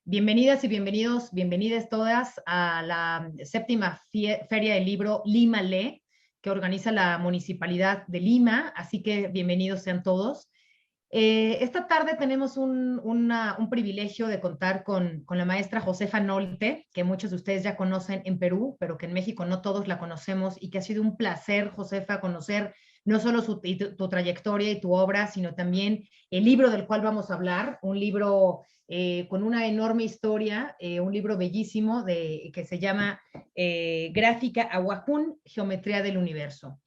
Bienvenidas y bienvenidos, bienvenidas todas a la séptima Feria del Libro Lima Lee, que organiza la Municipalidad de Lima, así que bienvenidos sean todos. Esta tarde tenemos un privilegio de contar con la maestra Josefa Nolte, que muchos de ustedes ya conocen en Perú, pero que en México no todos la conocemos, y que ha sido un placer, Josefa, conocer no solo tu trayectoria y tu obra, sino también el libro del cual vamos a hablar, un libro con una enorme historia, un libro bellísimo que se llama Gráfica Aguajún, Geometría del Universo.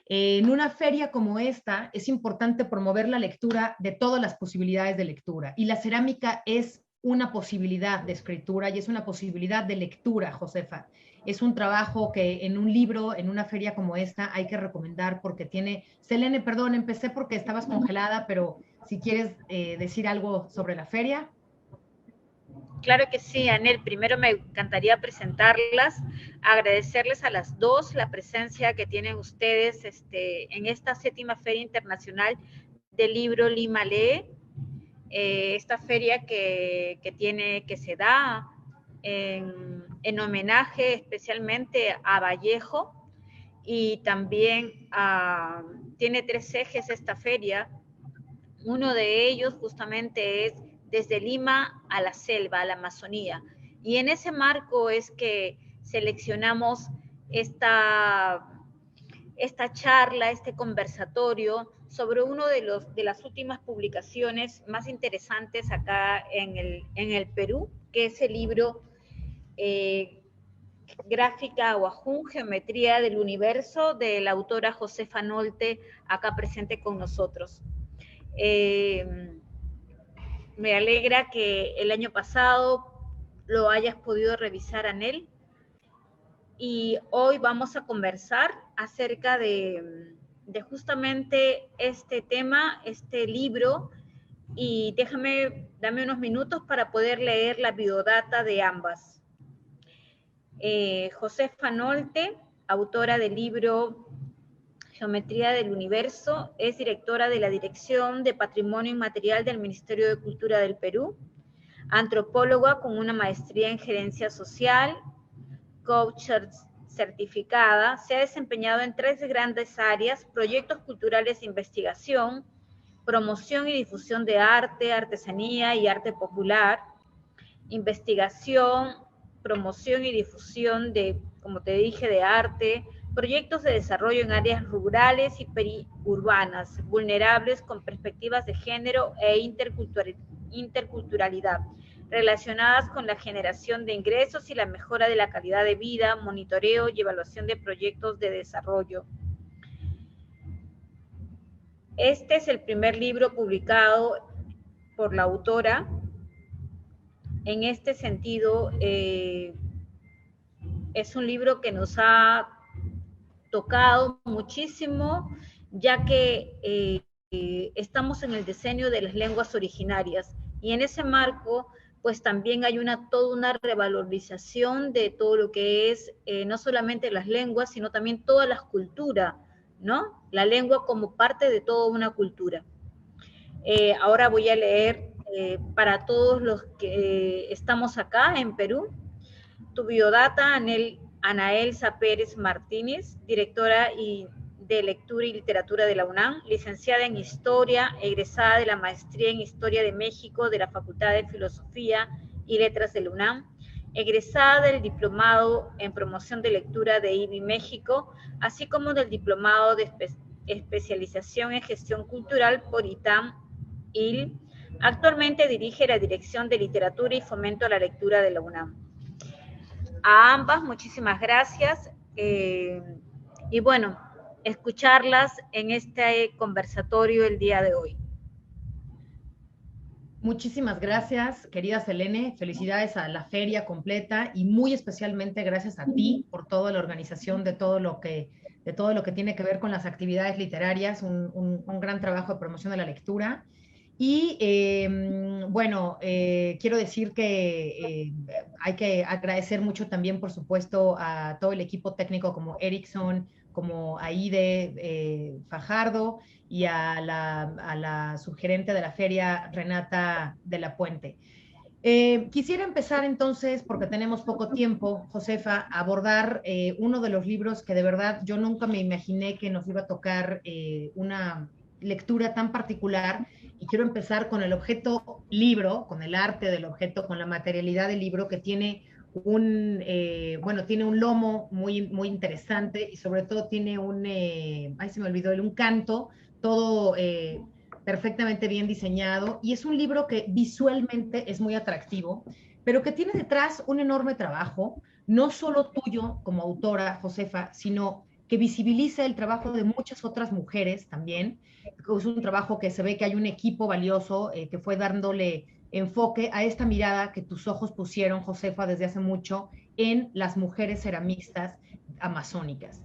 En una feria como esta es importante promover la lectura de todas las posibilidades de lectura, y la cerámica es una posibilidad de escritura y es una posibilidad de lectura, Josefa. Es un trabajo que en un libro, en una feria como esta, hay que recomendar porque tiene... Selene, perdón, empecé porque estabas congelada, pero si quieres decir algo sobre la feria. Claro que sí, Anel. Primero me encantaría presentarlas, agradecerles a las dos la presencia que tienen ustedes en esta séptima Feria Internacional del Libro Lima Lee. Esta feria que se da en homenaje especialmente a Vallejo y también tiene tres ejes esta feria. Uno de ellos justamente es desde Lima a la selva, a la Amazonía. Y en ese marco es que seleccionamos esta charla, este conversatorio sobre uno de las últimas publicaciones más interesantes acá en el Perú, que es el libro Gráfica Aguajún, Geometría del Universo, de la autora Josefa Nolte, acá presente con nosotros. Me alegra que el año pasado lo hayas podido revisar, Anel. Y hoy vamos a conversar acerca de justamente este tema, este libro, y dame unos minutos para poder leer la biodata de ambas. Josefa Nolte, autora del libro Geometría del Universo, es directora de la Dirección de Patrimonio Inmaterial del Ministerio de Cultura del Perú, antropóloga con una maestría en gerencia social, coach certificada, se ha desempeñado en tres grandes áreas: proyectos culturales de investigación, promoción y difusión de arte, artesanía y arte popular, investigación, promoción y difusión de, como te dije, de arte, proyectos de desarrollo en áreas rurales y periurbanas, vulnerables con perspectivas de género e interculturalidad, relacionadas con la generación de ingresos y la mejora de la calidad de vida, monitoreo y evaluación de proyectos de desarrollo. Este es el primer libro publicado por la autora. En este sentido, es un libro que nos ha tocado muchísimo, ya que estamos en el diseño de las lenguas originarias, y en ese marco pues también hay toda una revalorización de todo lo que es no solamente las lenguas, sino también todas las culturas, ¿no? La lengua como parte de toda una cultura. Ahora voy a leer para todos los que estamos acá en Perú. Tu biodata, Ana Elsa Pérez Martínez, directora de Lectura y Literatura de la UNAM, licenciada en Historia, egresada de la Maestría en Historia de México de la Facultad de Filosofía y Letras de la UNAM, egresada del Diplomado en Promoción de Lectura de IBI México, así como del Diplomado de Especialización en Gestión Cultural por ITAM-IL. Actualmente dirige la Dirección de Literatura y Fomento a la Lectura de la UNAM. A ambas, muchísimas gracias. Y bueno, escucharlas en este conversatorio el día de hoy. Muchísimas gracias, querida Selene. Felicidades a la feria completa y muy especialmente gracias a ti por toda la organización de todo lo que tiene que ver con las actividades literarias, un gran trabajo de promoción de la lectura. Y bueno, quiero decir que hay que agradecer mucho también, por supuesto, a todo el equipo técnico como Erickson, como Aide Fajardo y a la subgerente de la feria, Renata de la Puente. Quisiera empezar entonces, porque tenemos poco tiempo, Josefa, a abordar uno de los libros que de verdad yo nunca me imaginé que nos iba a tocar una lectura tan particular. Y quiero empezar con el objeto libro, con el arte del objeto, con la materialidad del libro, que tiene bueno, tiene un lomo muy, muy interesante y sobre todo tiene ay, se me olvidó, un canto todo perfectamente bien diseñado y es un libro que visualmente es muy atractivo, pero que tiene detrás un enorme trabajo, no solo tuyo como autora, Josefa, sino que visibiliza el trabajo de muchas otras mujeres también. Es un trabajo que se ve que hay un equipo valioso que fue dándole enfoque a esta mirada que tus ojos pusieron, Josefa, desde hace mucho en las mujeres ceramistas amazónicas.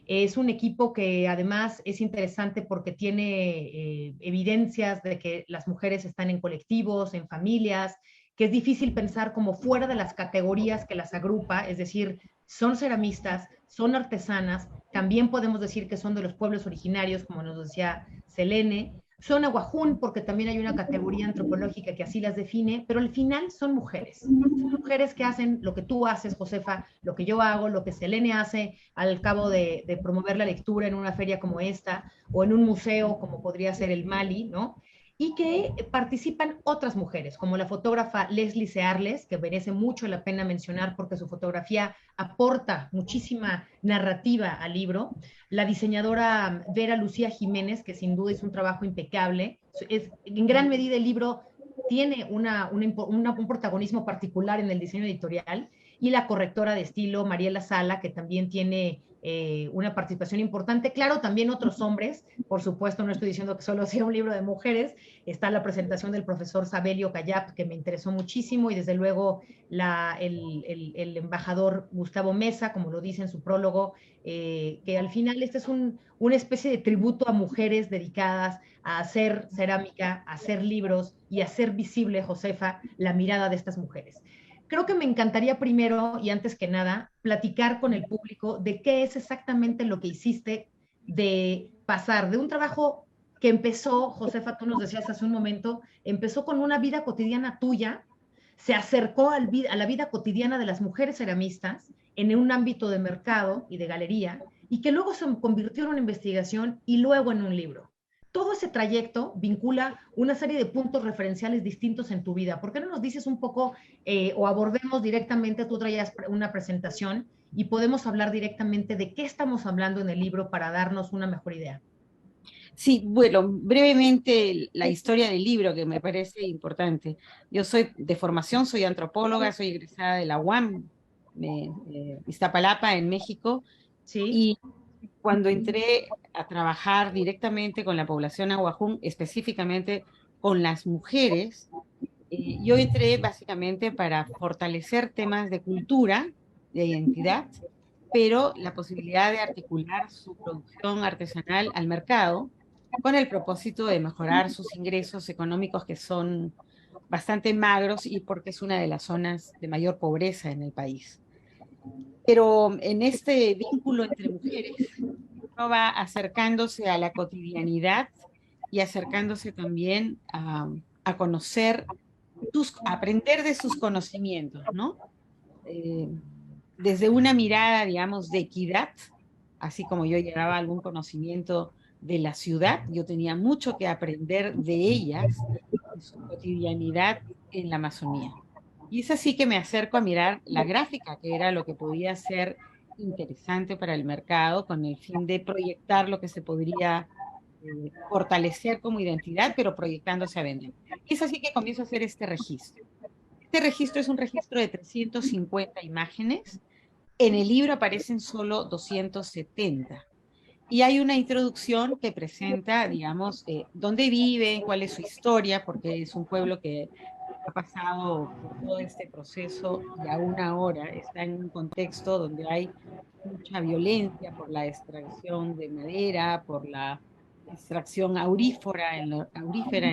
Es un equipo que además es interesante porque tiene evidencias de que las mujeres están en colectivos, en familias, que es difícil pensar como fuera de las categorías que las agrupa, es decir, son ceramistas, son artesanas, también podemos decir que son de los pueblos originarios, como nos decía Selene, son aguajún porque también hay una categoría antropológica que así las define, pero al final son mujeres. Son mujeres que hacen lo que tú haces, Josefa, lo que yo hago, lo que Selene hace al cabo de promover la lectura en una feria como esta o en un museo como podría ser el Mali, ¿no? Y que participan otras mujeres, como la fotógrafa Leslie Searles, que merece mucho la pena mencionar porque su fotografía aporta muchísima narrativa al libro, la diseñadora Vera Lucía Jiménez, que sin duda hizo un trabajo impecable. En gran medida el libro tiene un protagonismo particular en el diseño editorial, y la correctora de estilo Mariela Sala, que también tiene una participación importante. Claro, también otros hombres, por supuesto, no estoy diciendo que solo sea un libro de mujeres. Está la presentación del profesor Sabelio Cayap, que me interesó muchísimo, y desde luego el embajador Gustavo Mesa, como lo dice en su prólogo, que al final este es una especie de tributo a mujeres dedicadas a hacer cerámica, a hacer libros y a hacer visible, Josefa, la mirada de estas mujeres. Creo que me encantaría primero y antes que nada platicar con el público de qué es exactamente lo que hiciste de pasar de un trabajo que empezó, Josefa, tú nos decías hace un momento, empezó con una vida cotidiana tuya, se acercó a la vida cotidiana de las mujeres ceramistas en un ámbito de mercado y de galería, y que luego se convirtió en una investigación y luego en un libro. Todo ese trayecto vincula una serie de puntos referenciales distintos en tu vida. ¿Por qué no nos dices un poco o abordemos directamente, tú traías una presentación y podemos hablar directamente de qué estamos hablando en el libro para darnos una mejor idea? Sí, bueno, brevemente la historia del libro que me parece importante. Yo soy de formación, soy antropóloga, soy egresada de la UAM, Iztapalapa, en México, Sí. y cuando entré a trabajar directamente con la población aguajún, específicamente con las mujeres, yo entré básicamente para fortalecer temas de cultura, de identidad, pero la posibilidad de articular su producción artesanal al mercado con el propósito de mejorar sus ingresos económicos, que son bastante magros y porque es una de las zonas de mayor pobreza en el país. Pero en este vínculo entre mujeres, uno va acercándose a la cotidianidad y acercándose también a conocer, a aprender de sus conocimientos, ¿no? Eh, Desde una mirada, digamos, de equidad, así como yo llevaba algún conocimiento de la ciudad, yo tenía mucho que aprender de ellas, de su cotidianidad en la Amazonía. Y es así que me acerco a mirar la gráfica, que era lo que podía ser interesante para el mercado, con el fin de proyectar lo que se podría fortalecer como identidad, pero proyectándose a vender. Y es así que comienzo a hacer este registro. Este registro es un registro de 350 imágenes. En el libro aparecen solo 270. Y hay una introducción que presenta, digamos, dónde viven, cuál es su historia, porque es un pueblo que ha pasado por todo este proceso y aún ahora está en un contexto donde hay mucha violencia por la extracción de madera, por la extracción aurífera en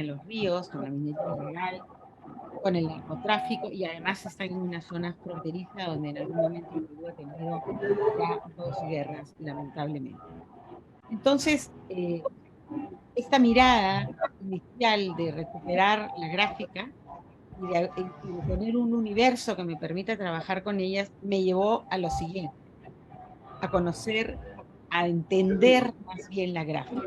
los ríos, con la minería ilegal, con el narcotráfico, y además está en una zona fronteriza donde en algún momento el Perú ha tenido ya dos guerras, lamentablemente. Entonces, esta mirada inicial de recuperar la gráfica y de tener un universo que me permita trabajar con ellas, me llevó a lo siguiente, a conocer, a entender más bien la gráfica.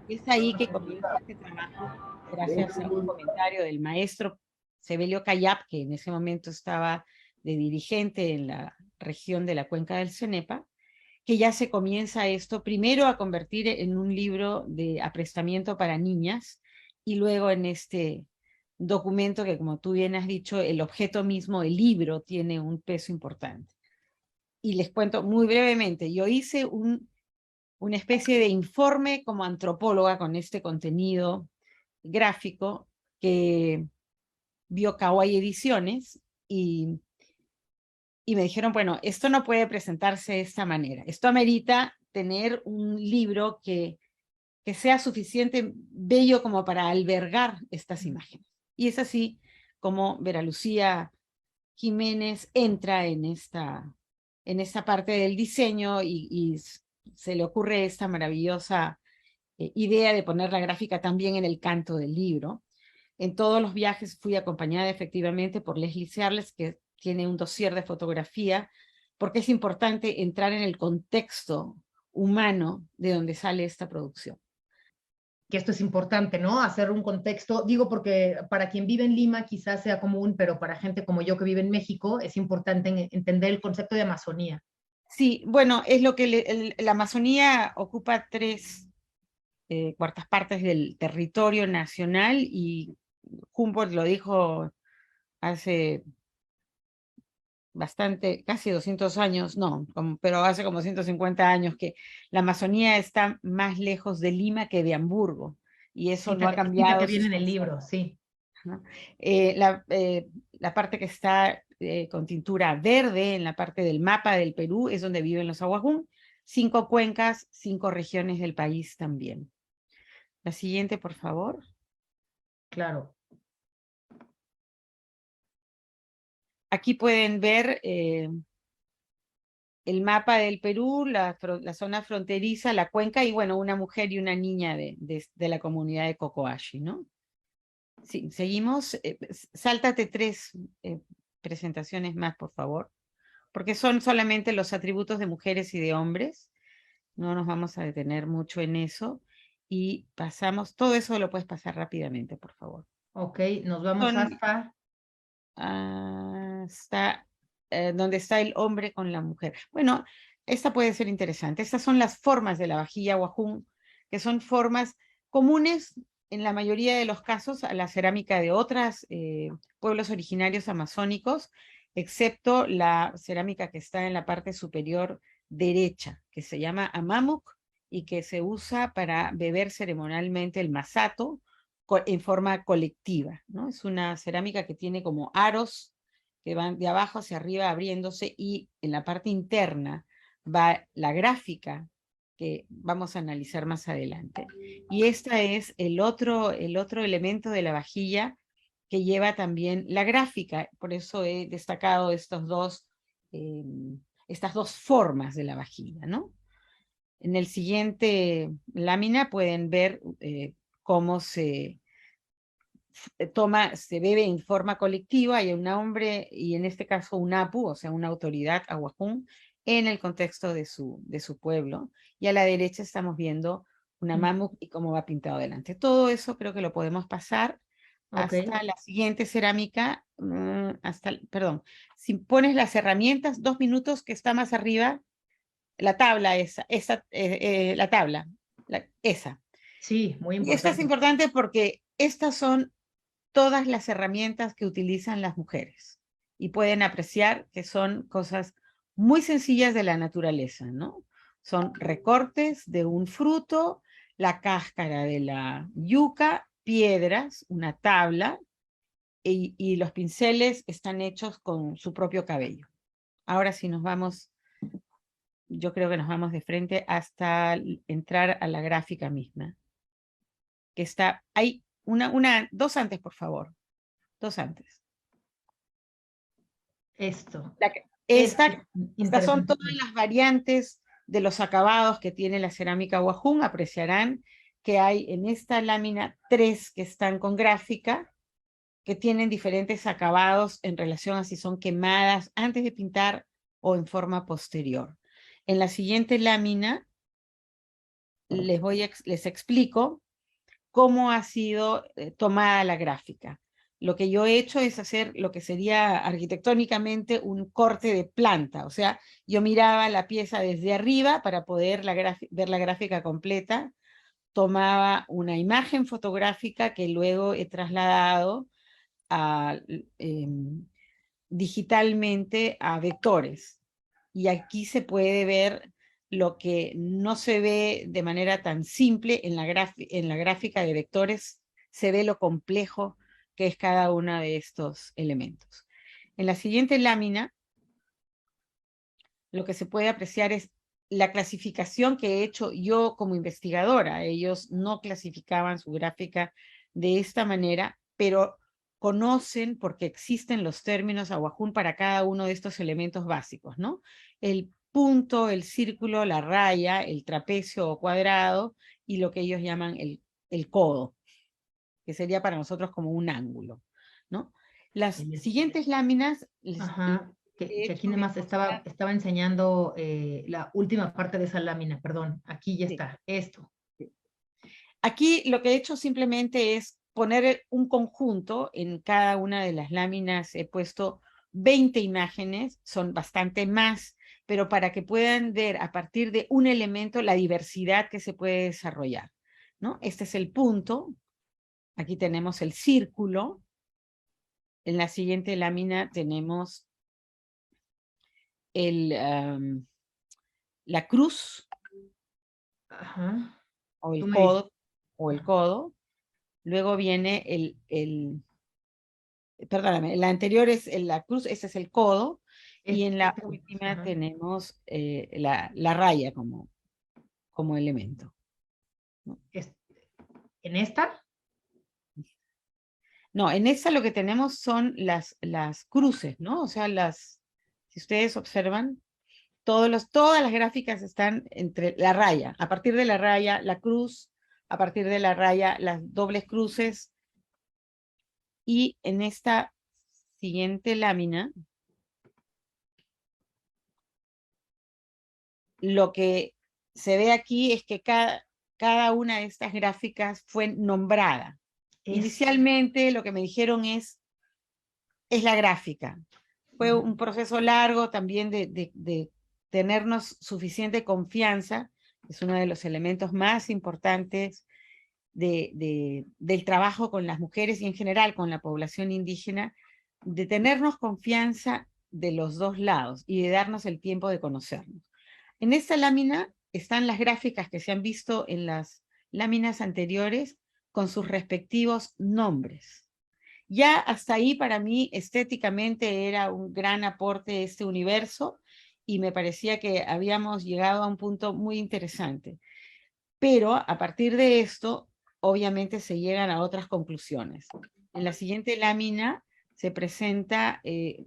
Es ahí que comienza este trabajo, gracias a un comentario del maestro Sebelio Cayap, que en ese momento estaba de dirigente en la región de la cuenca del Cenepa, que ya se comienza esto primero a convertir en un libro de aprestamiento para niñas y luego en este documento que, como tú bien has dicho, el objeto mismo, el libro, tiene un peso importante. Y les cuento muy brevemente, yo hice una especie de informe como antropóloga con este contenido gráfico que vio Kawaii Ediciones y me dijeron, bueno, esto no puede presentarse de esta manera. Esto amerita tener un libro que sea suficiente bello como para albergar estas imágenes. Y es así como Vera Lucía Jiménez entra en esta parte del diseño y se le ocurre esta maravillosa idea de poner la gráfica también en el canto del libro. En todos los viajes fui acompañada efectivamente por Leslie Searles, que tiene un dossier de fotografía, porque es importante entrar en el contexto humano de donde sale esta producción. Que esto es importante, ¿no? Hacer un contexto, digo porque para quien vive en Lima quizás sea común, pero para gente como yo que vive en México es importante entender el concepto de Amazonía. Sí, bueno, es lo que la Amazonía ocupa 3/4 del territorio nacional y Humboldt lo dijo hace bastante, casi 200 años, no, pero hace como 150 años, que la Amazonía está más lejos de Lima que de Hamburgo, y eso no ha Cita cambiado. que viene en el libro, sí. ¿No? La parte que está con tintura verde en la parte del mapa del Perú es donde viven los aguajún, 5 cuencas, 5 regiones del país también. La siguiente, por favor. Claro. Aquí pueden ver el mapa del Perú, la zona fronteriza, la cuenca, y bueno, una mujer y una niña de la comunidad de Cocoashi, ¿no? Sí, seguimos. Sáltate 3 presentaciones más, por favor, porque son solamente los atributos de mujeres y de hombres. No nos vamos a detener mucho en eso. Y pasamos, todo eso lo puedes pasar rápidamente, por favor. Ok, nos vamos hasta donde está el hombre con la mujer. Bueno, esta puede ser interesante. Estas son las formas de la vajilla Wajún, que son formas comunes en la mayoría de los casos a la cerámica de otros pueblos originarios amazónicos, excepto la cerámica que está en la parte superior derecha, que se llama amamuk y que se usa para beber ceremonialmente el masato en forma colectiva, ¿no? Es una cerámica que tiene como aros que van de abajo hacia arriba abriéndose, y en la parte interna va la gráfica que vamos a analizar más adelante. Y este es el otro elemento de la vajilla que lleva también la gráfica, por eso he destacado estas dos formas de la vajilla, ¿no? En el siguiente lámina pueden ver cómo se bebe en forma colectiva, hay un hombre y en este caso un apu, o sea, una autoridad aguajún, en el contexto de su pueblo. Y a la derecha estamos viendo una mamuk y cómo va pintado delante. Todo eso creo que lo podemos pasar hasta la siguiente cerámica, perdón, si pones las herramientas, 2 minutos que está más arriba, la tabla esa. Sí, muy importante. Y esta es importante porque estas son todas las herramientas que utilizan las mujeres y pueden apreciar que son cosas muy sencillas de la naturaleza, ¿no? Son recortes de un fruto, la cáscara de la yuca, piedras, una tabla, y los pinceles están hechos con su propio cabello. Ahora sí nos vamos, yo creo que nos vamos de frente hasta entrar a la gráfica misma, que está ahí. Dos antes, por favor. Dos antes. Estas son todas las variantes de los acabados que tiene la cerámica Wajún. Apreciarán que hay en esta lámina 3 que están con gráfica que tienen diferentes acabados en relación a si son quemadas antes de pintar o en forma posterior. En la siguiente lámina les explico cómo ha sido tomada la gráfica. Lo que yo he hecho es hacer lo que sería arquitectónicamente un corte de planta, o sea, yo miraba la pieza desde arriba para poder ver la gráfica completa, tomaba una imagen fotográfica que luego he trasladado digitalmente a vectores. Y aquí se puede ver lo que no se ve de manera tan simple en la gráfica de vectores, se ve lo complejo que es cada uno de estos elementos. En la siguiente lámina, lo que se puede apreciar es la clasificación que he hecho yo como investigadora. Ellos no clasificaban su gráfica de esta manera, pero conocen porque existen los términos Awajún para cada uno de estos elementos básicos, ¿no? El punto, el círculo, la raya, el trapecio o cuadrado y lo que ellos llaman el codo, que sería para nosotros como un ángulo, ¿no? Las siguientes láminas... Ajá, que aquí nada más estaba enseñando la última parte de esa lámina, perdón, aquí ya está, esto. Aquí lo que he hecho simplemente es poner un conjunto en cada una de las láminas. He puesto 20 imágenes, son bastante más, pero para que puedan ver a partir de un elemento la diversidad que se puede desarrollar, ¿no? Este es el punto. Aquí tenemos el círculo. En la siguiente lámina tenemos la cruz. Ajá. O el codo, Luego viene perdóname, la anterior es la cruz, ese es el codo, y en la última tenemos la raya como elemento. ¿En esta? No, en esta lo que tenemos son las cruces, ¿no? O sea, si ustedes observan, todas las gráficas están entre la raya. A partir de la raya, la cruz, a partir de la raya, las dobles cruces. Y en esta siguiente lámina, lo que se ve aquí es que cada una de estas gráficas fue nombrada. Inicialmente lo que me dijeron es la gráfica. Fue un proceso largo también de tenernos suficiente confianza, es uno de los elementos más importantes del trabajo con las mujeres y en general con la población indígena, de tenernos confianza de los dos lados y de darnos el tiempo de conocernos. En esta lámina están las gráficas que se han visto en las láminas anteriores con sus respectivos nombres. Ya hasta ahí para mí estéticamente era un gran aporte este universo y me parecía que habíamos llegado a un punto muy interesante. Pero a partir de esto, obviamente se llegan a otras conclusiones. En la siguiente lámina se presenta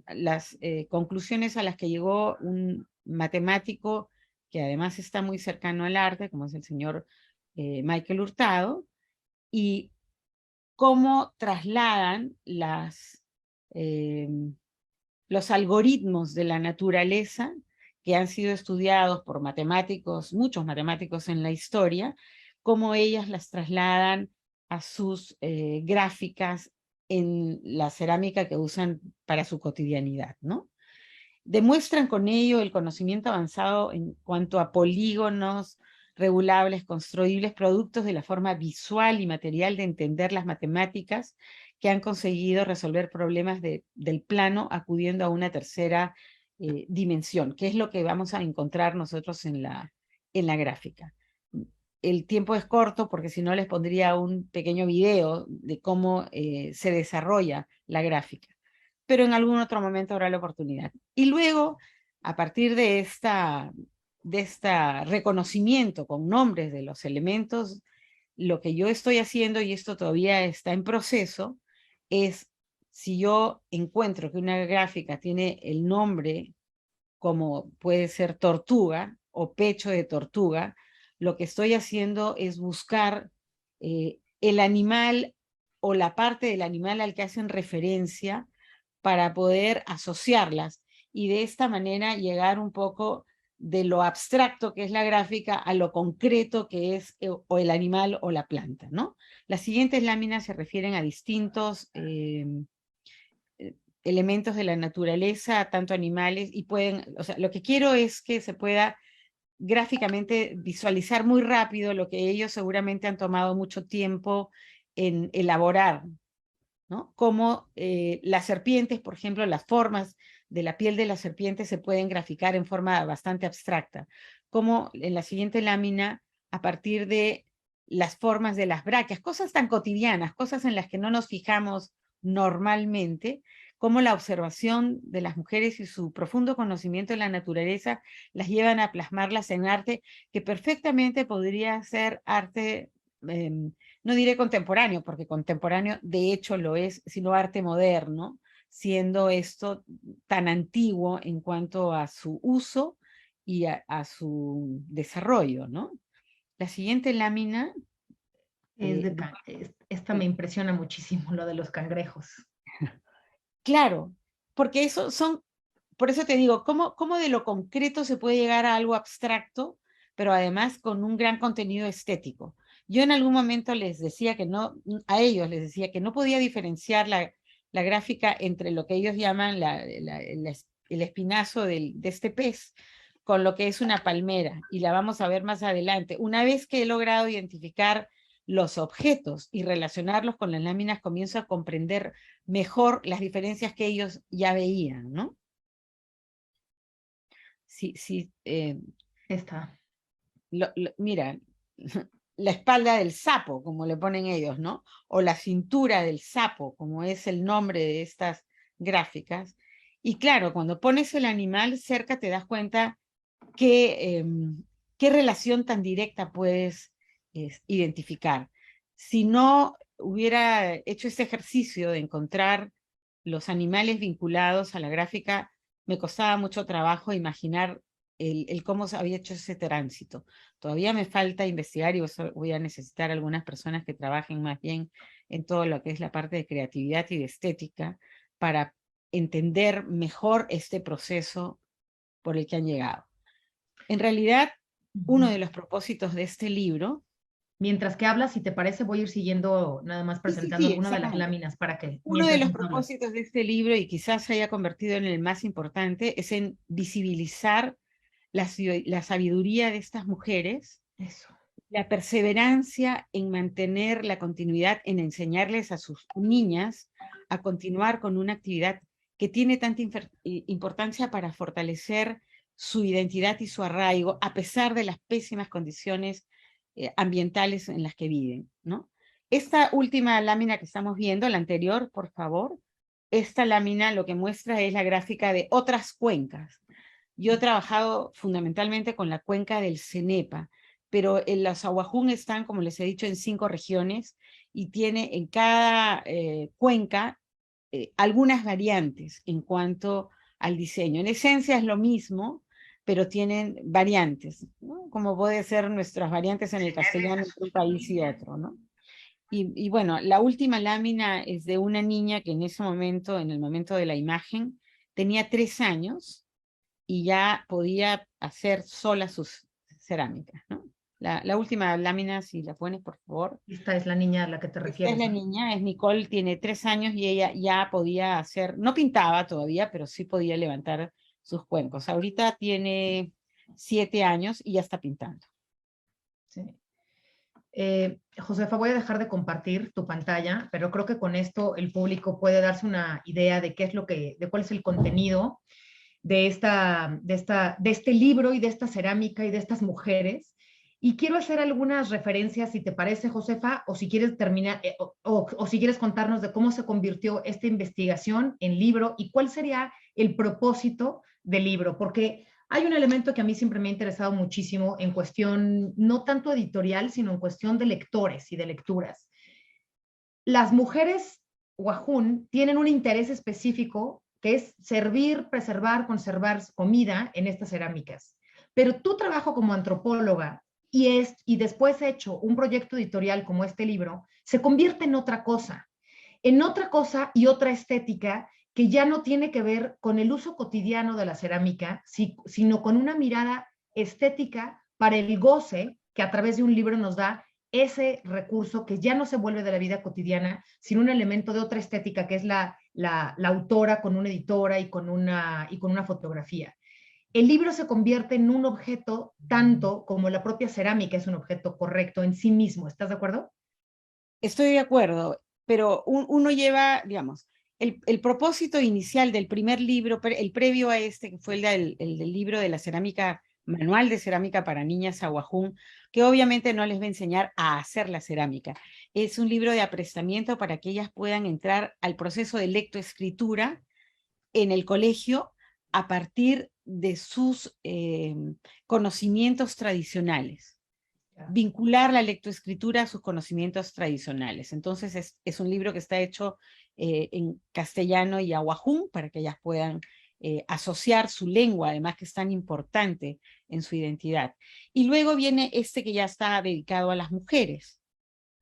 las conclusiones a las que llegó un matemático que además está muy cercano al arte, como es el señor Michael Hurtado, y cómo trasladan los algoritmos de la naturaleza que han sido estudiados por matemáticos, muchos matemáticos en la historia, cómo ellas las trasladan a sus gráficas en la cerámica que usan para su cotidianidad, ¿no? Demuestran con ello el conocimiento avanzado en cuanto a polígonos regulables, construibles, productos de la forma visual y material de entender las matemáticas que han conseguido resolver problemas del plano acudiendo a una tercera dimensión, que es lo que vamos a encontrar nosotros en la gráfica. El tiempo es corto porque si no les pondría un pequeño video de cómo se desarrolla la gráfica, pero en algún otro momento habrá la oportunidad. Y luego, a partir de este reconocimiento con nombres de los elementos, lo que yo estoy haciendo, y esto todavía está en proceso, es si yo encuentro que una gráfica tiene el nombre como puede ser tortuga o pecho de tortuga, lo que estoy haciendo es buscar el animal o la parte del animal al que hacen referencia para poder asociarlas y de esta manera llegar un poco de lo abstracto que es la gráfica a lo concreto que es o el animal o la planta, ¿no? Las siguientes láminas se refieren a distintos elementos de la naturaleza, tanto animales, y pueden, o sea, lo que quiero es que se pueda gráficamente visualizar muy rápido lo que ellos seguramente han tomado mucho tiempo en elaborar, ¿no? Como las serpientes, por ejemplo, las formas de la piel de la serpiente se pueden graficar en forma bastante abstracta, como en la siguiente lámina, a partir de las formas de las brácteas, cosas tan cotidianas, cosas en las que no nos fijamos normalmente, como la observación de las mujeres y su profundo conocimiento de la naturaleza las llevan a plasmarlas en arte que perfectamente podría ser arte, no diré contemporáneo, porque contemporáneo de hecho lo es, sino arte moderno, siendo esto tan antiguo en cuanto a su uso y a su desarrollo, ¿no? La siguiente lámina... Esta me impresiona muchísimo, lo de los cangrejos. Claro, porque eso son, por eso te digo, ¿cómo de lo concreto se puede llegar a algo abstracto, pero además con un gran contenido estético? Yo en algún momento les decía que no, a ellos les decía que no podía diferenciar la gráfica entre lo que ellos llaman el espinazo de este pez con lo que es una palmera, y la vamos a ver más adelante. Una vez que he logrado identificar los objetos y relacionarlos con las láminas, comienzo a comprender mejor las diferencias que ellos ya veían, ¿no? Sí, sí. Esta. Mira, la espalda del sapo, como le ponen ellos, ¿no? O la cintura del sapo, como es el nombre de estas gráficas. Y claro, cuando pones el animal cerca te das cuenta qué relación tan directa puedes identificar. Si no hubiera hecho este ejercicio de encontrar los animales vinculados a la gráfica, me costaba mucho trabajo imaginar el cómo se había hecho ese tránsito. Todavía me falta investigar y voy a necesitar algunas personas que trabajen más bien en todo lo que es la parte de creatividad y de estética para entender mejor este proceso por el que han llegado. En realidad, uno de los propósitos de este libro... Mientras que hablas, si te parece, voy a ir siguiendo nada más presentando alguna de las láminas para que... Uno de los propósitos de este libro, y quizás se haya convertido en el más importante, es en visibilizar la sabiduría de estas mujeres, eso, la perseverancia en mantener la continuidad, en enseñarles a sus niñas a continuar con una actividad que tiene tanta importancia para fortalecer su identidad y su arraigo, a pesar de las pésimas condiciones ambientales en las que viven, ¿no? Esta última lámina que estamos viendo, la anterior, por favor, esta lámina lo que muestra es la gráfica de otras cuencas. Yo he trabajado fundamentalmente con la cuenca del Cenepa, pero los Ahuajún están, como les he dicho, en 5 regiones y tiene en cada cuenca algunas variantes en cuanto al diseño. En esencia es lo mismo, pero tienen variantes, ¿no? Como puede ser nuestras variantes en el castellano entre un país y otro, ¿no? Y bueno, la última lámina es de una niña que en ese momento, en el momento de la imagen, tenía 3 años y ya podía hacer sola sus cerámicas, ¿no? La última lámina, si la pones, por favor. Esta es la niña a la que te refieres. Esta es la niña, es Nicole, tiene 3 años y ella ya podía hacer, no pintaba todavía, pero sí podía levantar sus cuencos. Ahorita tiene 7 años y ya está pintando. Sí. Josefa, voy a dejar de compartir tu pantalla, pero creo que con esto el público puede darse una idea de qué es de cuál es el contenido de este libro y de esta cerámica y de estas mujeres. Y quiero hacer algunas referencias, si te parece, Josefa, o si quieres terminar, o si quieres contarnos de cómo se convirtió esta investigación en libro y cuál sería el propósito del libro, porque hay un elemento que a mí siempre me ha interesado muchísimo en cuestión, no tanto editorial, sino en cuestión de lectores y de lecturas. Las mujeres Wajún tienen un interés específico que es servir, preservar, conservar comida en estas cerámicas. Pero tu trabajo como antropóloga y después hecho un proyecto editorial como este libro, se convierte en otra cosa. en otra cosa y otra estética que ya no tiene que ver con el uso cotidiano de la cerámica, sino con una mirada estética para el goce que a través de un libro nos da ese recurso que ya no se vuelve de la vida cotidiana, sino un elemento de otra estética que es la autora con una editora y con una fotografía. El libro se convierte en un objeto tanto como la propia cerámica es un objeto correcto en sí mismo. ¿Estás de acuerdo? Estoy de acuerdo, pero uno lleva, digamos, el propósito inicial del primer libro, el previo a este, que fue el del libro de la cerámica, Manual de Cerámica para Niñas Aguajún, que obviamente no les va a enseñar a hacer la cerámica. Es un libro de aprestamiento para que ellas puedan entrar al proceso de lectoescritura en el colegio a partir de sus conocimientos tradicionales. Vincular la lectoescritura a sus conocimientos tradicionales. Entonces es un libro que está hecho en castellano y aguajún para que ellas puedan asociar su lengua, además que es tan importante en su identidad. Y luego viene este que ya está dedicado a las mujeres,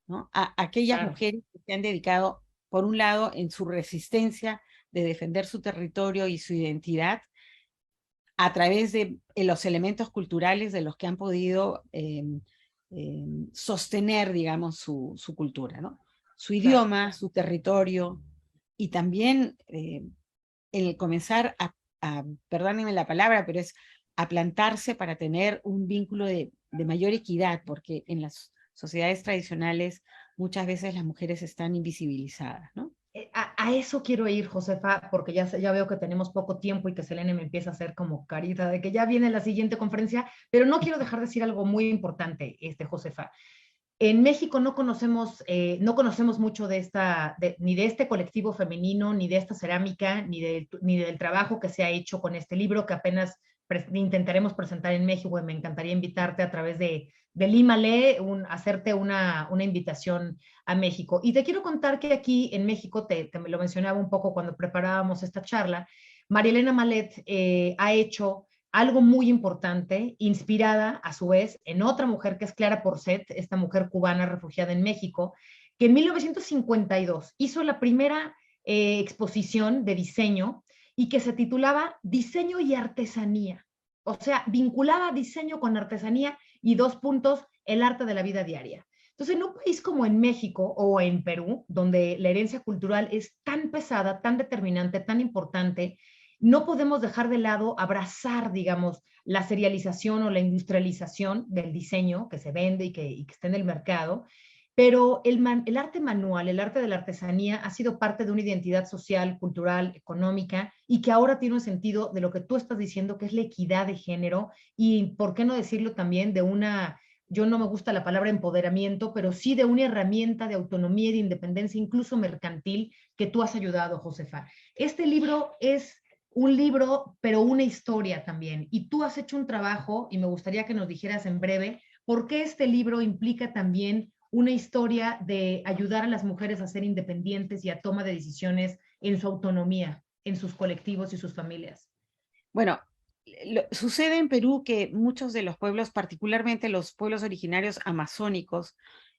¿no? A aquellas mujeres que se han dedicado, por un lado, en su resistencia de defender su territorio y su identidad, a través de los elementos culturales de los que han podido sostener, digamos, su cultura, ¿no? Su idioma, su territorio, y también el comenzar perdónenme la palabra, pero es a plantarse para tener un vínculo de mayor equidad, porque en las sociedades tradicionales muchas veces las mujeres están invisibilizadas, ¿no? A eso quiero ir, Josefa, porque ya veo que tenemos poco tiempo y que Selene me empieza a hacer como carita de que ya viene la siguiente conferencia, pero no quiero dejar de decir algo muy importante, Josefa. En México no conocemos mucho ni de este colectivo femenino, ni de esta cerámica, ni del trabajo que se ha hecho con este libro que apenas intentaremos presentar en México, y me encantaría invitarte a través de Límale, hacerte una invitación a México. Y te quiero contar que aquí en México, te lo mencionaba un poco cuando preparábamos esta charla, María Elena Malet ha hecho algo muy importante, inspirada a su vez en otra mujer que es Clara Porcet, esta mujer cubana refugiada en México, que en 1952 hizo la primera exposición de diseño y que se titulaba Diseño y Artesanía. O sea, vinculaba diseño con artesanía y 2 puntos, el arte de la vida diaria. Entonces, en un país como en México o en Perú, donde la herencia cultural es tan pesada, tan determinante, tan importante, no podemos dejar de lado, abrazar, digamos, la serialización o la industrialización del diseño que se vende y que está en el mercado, pero el arte manual, el arte de la artesanía ha sido parte de una identidad social, cultural, económica, y que ahora tiene un sentido de lo que tú estás diciendo, que es la equidad de género, y por qué no decirlo también de yo no me gusta la palabra empoderamiento, pero sí de una herramienta de autonomía y de independencia, incluso mercantil, que tú has ayudado, Josefa. Este libro es un libro, pero una historia también. Y tú has hecho un trabajo, y me gustaría que nos dijeras en breve, por qué este libro implica también una historia de ayudar a las mujeres a ser independientes y a toma de decisiones en su autonomía, en sus colectivos y sus familias. Bueno, sucede en Perú que muchos de los pueblos, particularmente los pueblos originarios amazónicos,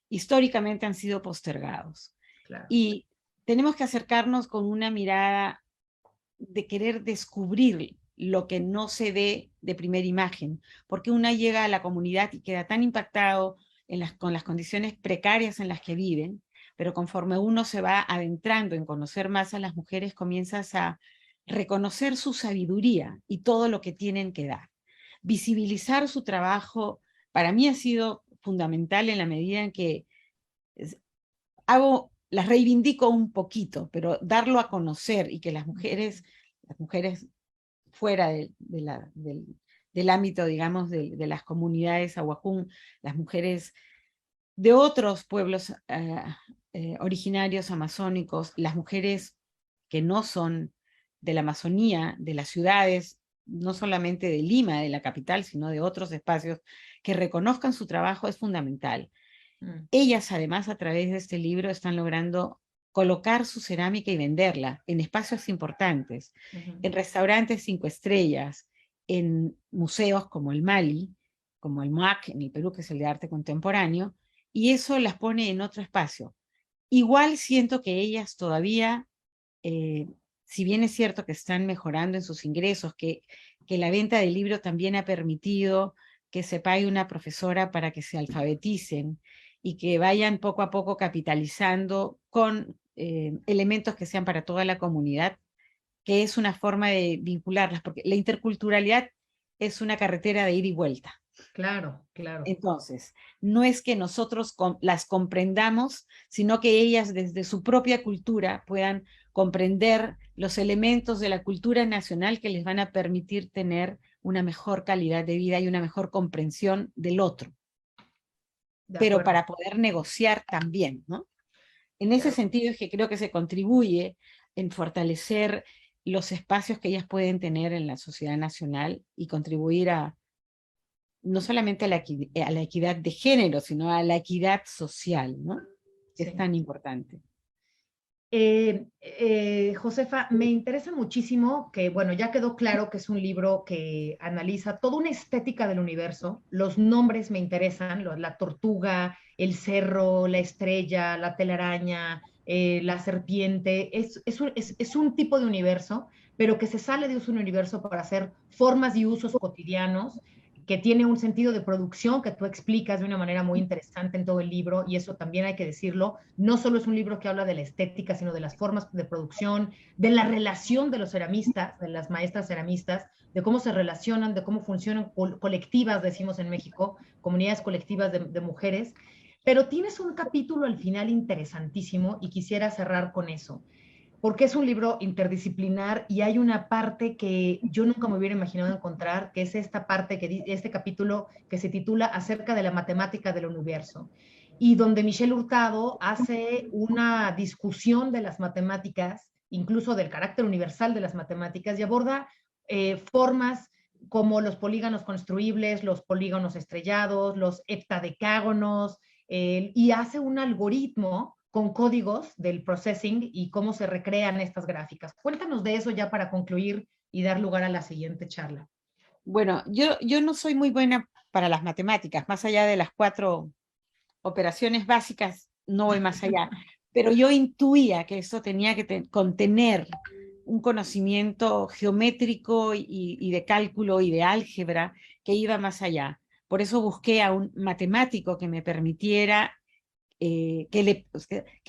históricamente han sido postergados. Claro. Y tenemos que acercarnos con una mirada de querer descubrir lo que no se ve de primera imagen, porque una llega a la comunidad y queda tan impactado con las condiciones precarias en las que viven, pero conforme uno se va adentrando en conocer más a las mujeres, comienzas a reconocer su sabiduría y todo lo que tienen que dar. Visibilizar su trabajo para mí ha sido fundamental en la medida en que las reivindico un poquito, pero darlo a conocer y que las mujeres fuera del ámbito, digamos, de las comunidades aguajún, las mujeres de otros pueblos originarios amazónicos, las mujeres que no son de la Amazonía, de las ciudades, no solamente de Lima, de la capital, sino de otros espacios, que reconozcan su trabajo es fundamental. Ellas, además, a través de este libro, están logrando colocar su cerámica y venderla en espacios importantes, en restaurantes 5 estrellas, en museos como el Mali, como el MUAC en el Perú, que es el de arte contemporáneo, y eso las pone en otro espacio. Igual siento que ellas todavía, si bien es cierto que están mejorando en sus ingresos, que la venta del libro también ha permitido que se pague una profesora para que se alfabeticen y que vayan poco a poco capitalizando con elementos que sean para toda la comunidad, que es una forma de vincularlas, porque la interculturalidad es una carretera de ida y vuelta. Claro, claro. Entonces, no es que nosotros las comprendamos, sino que ellas desde su propia cultura puedan comprender los elementos de la cultura nacional que les van a permitir tener una mejor calidad de vida y una mejor comprensión del otro, De pero acuerdo. para poder negociar también, ¿no? En ese De- sentido es que creo que se contribuye en fortalecer los espacios que ellas pueden tener en la sociedad nacional y contribuir a no solamente a la equidad de género, sino a la equidad social, ¿no? Que es sí. tan importante. Josefa, me interesa muchísimo que, bueno, ya quedó claro que es un libro que analiza toda una estética del universo. Los nombres me interesan, la tortuga, el cerro, la estrella, la telaraña, la serpiente. Es un tipo de universo, pero que se sale de un universo para hacer formas y usos cotidianos, que tiene un sentido de producción que tú explicas de una manera muy interesante en todo el libro, y eso también hay que decirlo. No solo es un libro que habla de la estética, sino de las formas de producción, de la relación de los ceramistas, de las maestras ceramistas, de cómo se relacionan, de cómo funcionan colectivas, decimos en México, comunidades colectivas de mujeres. Pero tienes un capítulo al final interesantísimo y quisiera cerrar con eso, porque es un libro interdisciplinar y hay una parte que yo nunca me hubiera imaginado encontrar, que es esta parte, este capítulo que se titula Acerca de la matemática del universo, y donde Michel Hurtado hace una discusión de las matemáticas, incluso del carácter universal de las matemáticas, y aborda formas como los polígonos construibles, los polígonos estrellados, los heptadecágonos, y hace un algoritmo con códigos del processing y cómo se recrean estas gráficas. Cuéntanos de eso ya para concluir y dar lugar a la siguiente charla. Bueno, yo no soy muy buena para las matemáticas, más allá de las 4 operaciones básicas, no voy más allá, pero yo intuía que eso tenía que contener un conocimiento geométrico y de cálculo y de álgebra que iba más allá. Por eso busqué a un matemático que me permitiera que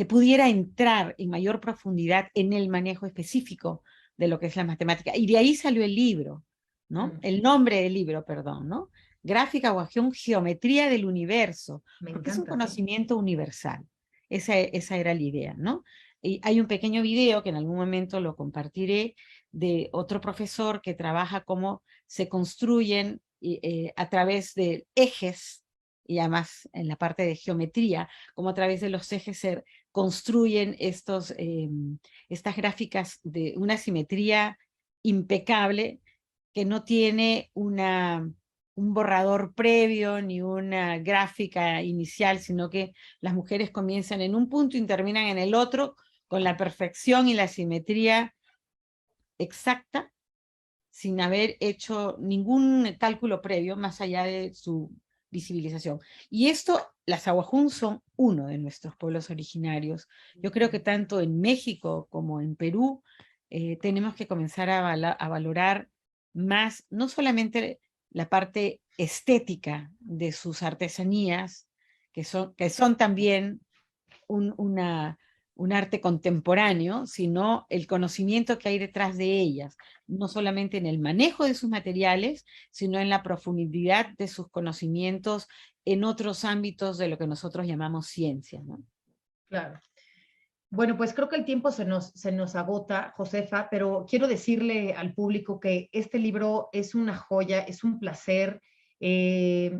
pudiera entrar en mayor profundidad en el manejo específico de lo que es la matemática. Y de ahí salió el libro, ¿no? El nombre del libro, perdón, ¿no? Gráfica o acción, geometría del universo, Me porque es un encanta, sí. conocimiento universal. Esa era la idea, ¿no? Y hay un pequeño video que en algún momento lo compartiré de otro profesor que trabaja cómo se construyen a través de ejes y además en la parte de geometría, como a través de los ejes se construyen estas gráficas de una simetría impecable que no tiene un borrador previo ni una gráfica inicial, sino que las mujeres comienzan en un punto y terminan en el otro con la perfección y la simetría exacta, sin haber hecho ningún cálculo previo más allá de su visibilización. Y esto, las Aguajún son uno de nuestros pueblos originarios. Yo creo que tanto en México como en Perú tenemos que comenzar a valorar más, no solamente la parte estética de sus artesanías, que son también un arte contemporáneo, sino el conocimiento que hay detrás de ellas, no solamente en el manejo de sus materiales, sino en la profundidad de sus conocimientos en otros ámbitos de lo que nosotros llamamos ciencia, ¿no? Claro. Bueno, pues creo que el tiempo se nos agota, Josefa, pero quiero decirle al público que este libro es una joya, es un placer. Eh,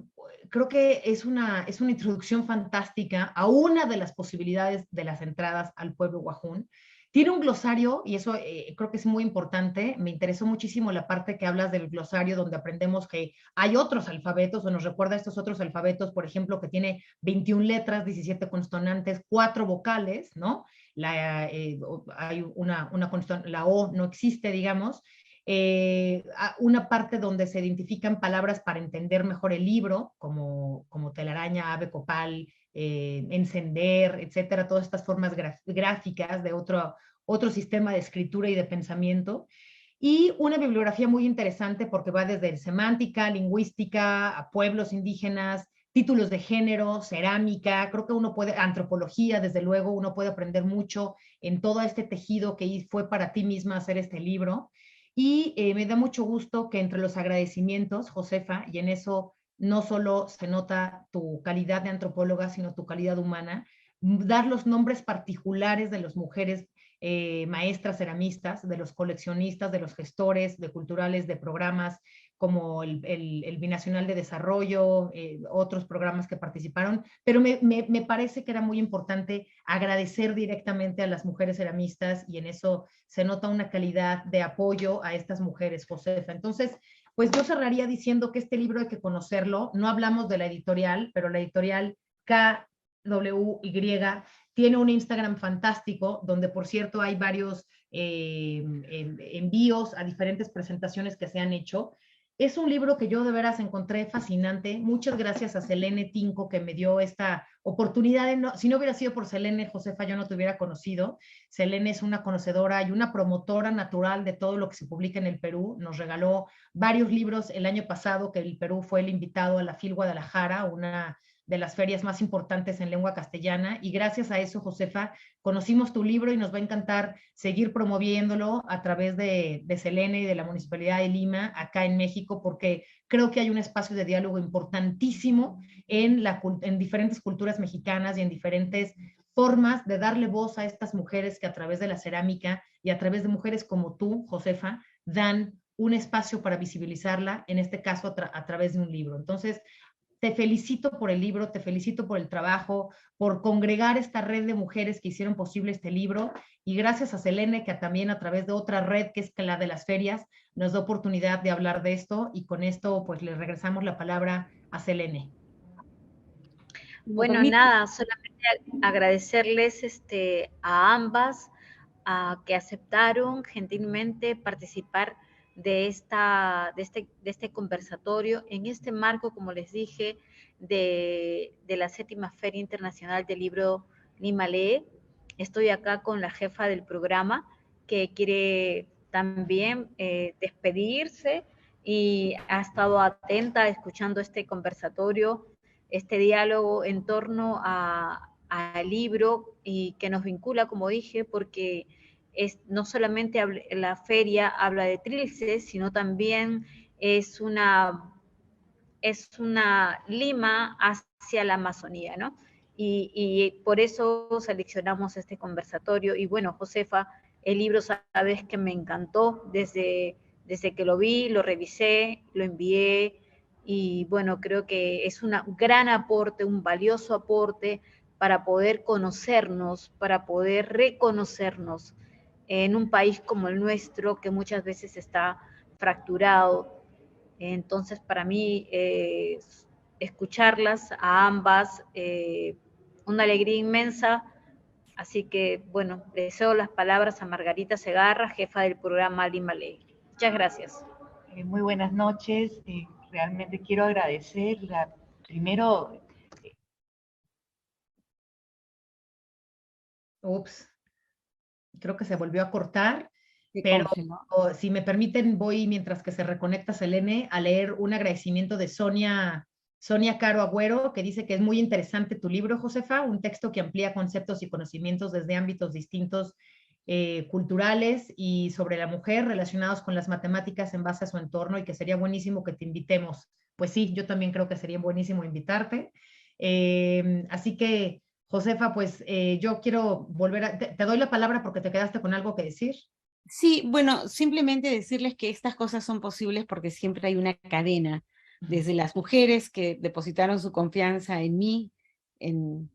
Creo que es una introducción fantástica a una de las posibilidades de las entradas al pueblo Guajún. Tiene un glosario y eso creo que es muy importante. Me interesó muchísimo la parte que hablas del glosario donde aprendemos que hay otros alfabetos o nos recuerda a estos otros alfabetos, por ejemplo, que tiene 21 letras, 17 consonantes, 4 vocales, ¿no? Hay la O no existe, digamos. una parte donde se identifican palabras para entender mejor el libro, como telaraña, ave copal, encender, etcétera, todas estas formas gráficas de otro sistema de escritura y de pensamiento. Y una bibliografía muy interesante porque va desde semántica, lingüística, a pueblos indígenas, títulos de género, cerámica, creo que uno puede, antropología, desde luego, uno puede aprender mucho en todo este tejido que fue para ti misma hacer este libro. Y me da mucho gusto que entre los agradecimientos, Josefa, y en eso no solo se nota tu calidad de antropóloga, sino tu calidad humana, dar los nombres particulares de las mujeres maestras ceramistas, de los coleccionistas, de los gestores, de culturales, de programas como el Binacional de Desarrollo, otros programas que participaron, pero me parece que era muy importante agradecer directamente a las mujeres ceramistas y en eso se nota una calidad de apoyo a estas mujeres, Josefa. Entonces, pues yo cerraría diciendo que este libro hay que conocerlo. No hablamos de la editorial, pero la editorial KWY tiene un Instagram fantástico, donde por cierto hay varios envíos a diferentes presentaciones que se han hecho. Es un libro que yo de veras encontré fascinante. Muchas gracias a Selene Tinco que me dio esta oportunidad. Si no hubiera sido por Selene, Josefa, yo no te hubiera conocido. Selene es una conocedora y una promotora natural de todo lo que se publica en el Perú. Nos regaló varios libros el año pasado, que el Perú fue el invitado a la FIL Guadalajara, una de las ferias más importantes en lengua castellana, y gracias a eso, Josefa, conocimos tu libro y nos va a encantar seguir promoviéndolo a través de Selene y de la Municipalidad de Lima, acá en México, porque creo que hay un espacio de diálogo importantísimo en diferentes culturas mexicanas y en diferentes formas de darle voz a estas mujeres que a través de la cerámica y a través de mujeres como tú, Josefa, dan un espacio para visibilizarla, en este caso a través de un libro. Entonces, te felicito por el libro, te felicito por el trabajo, por congregar esta red de mujeres que hicieron posible este libro, y gracias a Selene, que también a través de otra red, que es la de las ferias, nos da oportunidad de hablar de esto, y con esto pues le regresamos la palabra a Selene. Bueno, nada, solamente agradecerles a ambas que aceptaron gentilmente participar de este conversatorio en este marco, como les dije, de la 7ª Feria Internacional del Libro Lima Lee. Estoy acá con la jefa del programa que quiere también despedirse y ha estado atenta escuchando este conversatorio, este diálogo en torno al libro y que nos vincula, como dije, porque no solamente la feria habla de Trilce, sino también es una Lima hacia la Amazonía, ¿no? Y por eso seleccionamos este conversatorio. Y bueno, Josefa, el libro sabes que me encantó desde que lo vi, lo revisé, lo envié, y bueno, creo que es un gran aporte, un valioso aporte para poder conocernos, para poder reconocernos en un país como el nuestro, que muchas veces está fracturado. Entonces, para mí, escucharlas a ambas, una alegría inmensa. Así que, bueno, deseo las palabras a Margarita Segarra, jefa del programa Lima Lee. Muchas gracias. Muy buenas noches. Realmente quiero agradecer primero. Ups, creo que se volvió a cortar, pero si me permiten, voy, mientras que se reconecta Selene, a leer un agradecimiento de Sonia Caro Agüero, que dice que es muy interesante tu libro, Josefa, un texto que amplía conceptos y conocimientos desde ámbitos distintos culturales y sobre la mujer relacionados con las matemáticas en base a su entorno, y que sería buenísimo que te invitemos. Pues sí, yo también creo que sería buenísimo invitarte. Así que, Josefa, pues yo quiero volver a... Te doy la palabra porque te quedaste con algo que decir. Sí, bueno, simplemente decirles que estas cosas son posibles porque siempre hay una cadena, desde las mujeres que depositaron su confianza en mí, en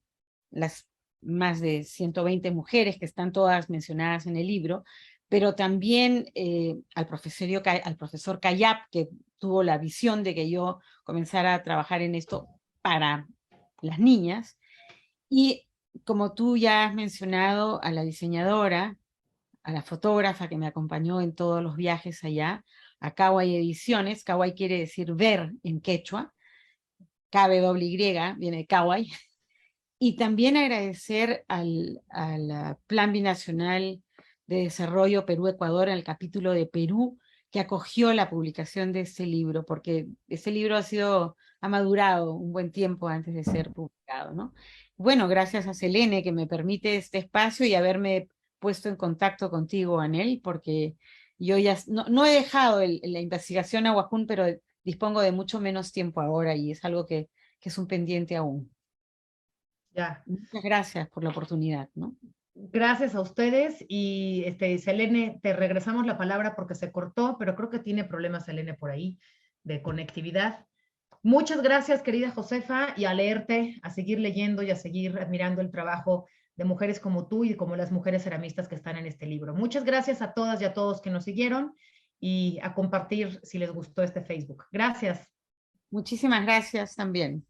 las más de 120 mujeres que están todas mencionadas en el libro, pero también al profesor Cayap, que tuvo la visión de que yo comenzara a trabajar en esto para las niñas, y como tú ya has mencionado, a la diseñadora, a la fotógrafa que me acompañó en todos los viajes allá, a Kawai Ediciones. Kawai quiere decir ver en quechua, KWY, viene de Kawai. Y también agradecer al Plan Binacional de Desarrollo Perú-Ecuador, al capítulo de Perú, que acogió la publicación de este libro, porque ese libro ha madurado un buen tiempo antes de ser publicado, ¿no? Bueno, gracias a Selene que me permite este espacio y haberme puesto en contacto contigo, Anel, porque yo ya no he dejado la investigación Aguajún, pero dispongo de mucho menos tiempo ahora y es algo que es un pendiente aún. Ya. Muchas gracias por la oportunidad, ¿no? Gracias a ustedes y Selene, te regresamos la palabra porque se cortó, pero creo que tiene problemas Selene por ahí de conectividad. Muchas gracias, querida Josefa, y a leerte, a seguir leyendo y a seguir admirando el trabajo de mujeres como tú y como las mujeres ceramistas que están en este libro. Muchas gracias a todas y a todos que nos siguieron y a compartir si les gustó este Facebook. Gracias. Muchísimas gracias también.